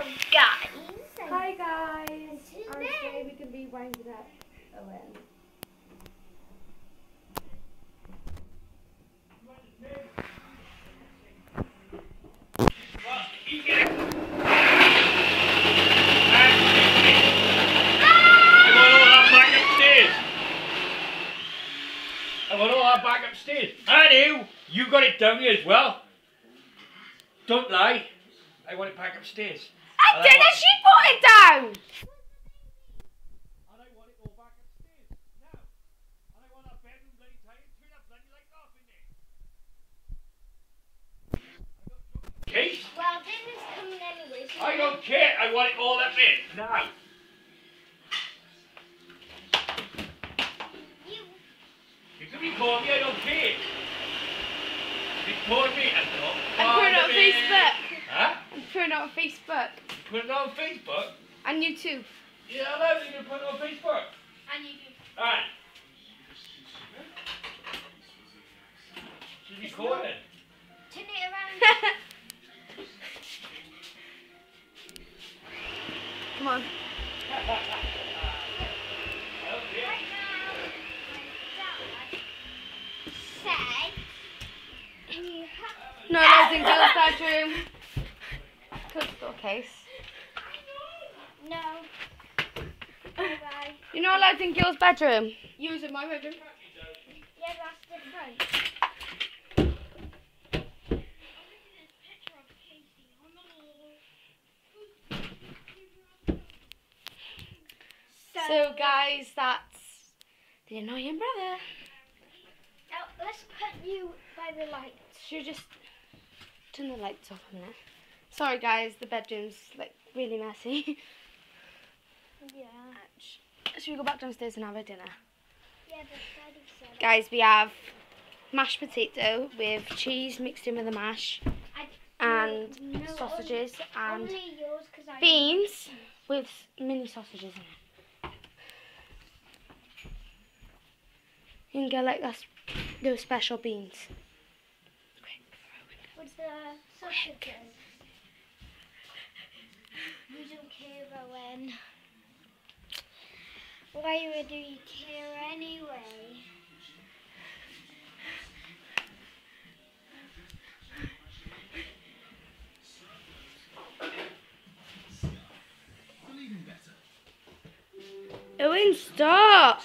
Guys. Hi guys. And today we can be winding up Owen. I want all that back upstairs. And you got it down here as well. Don't lie. I want it back upstairs. I didn't, she put it down! And I want it all back upstairs. Now. And I want that bedroom bloody tight. Turn that bloody light off in there. Case? Well, dinner's coming anyway. So I don't care. I want it all up in. Now. You can record me, I don't care. Record me, I'm not. I'm putting it on Facebook. Huh? I'm putting it on Facebook. Put it on Facebook? And YouTube. Yeah, I know you're going to put it on Facebook. And YouTube. Alright. She's recording. turn it around. Come on. Right now, my dad said you have No, that's in Gil's bedroom. Close the door case. no. Bye-bye. You're not allowed in Gil's bedroom. You was in my bedroom. Yeah, that's different. So guys, that's the annoying brother. Now, let's put you by the light. Should we just turn the lights off a minute? Sorry guys, the bedroom's like really messy. Yeah. Should we go back downstairs and have our dinner? Yeah, but Daddy said Guys, we have mashed potato with cheese mixed in with the mash and no, sausages and only yours 'cause I beans with mini sausages in it. You can get like those special beans. What's the sausages? We don't care, Owen. Why would we care anyway? Owen, stop!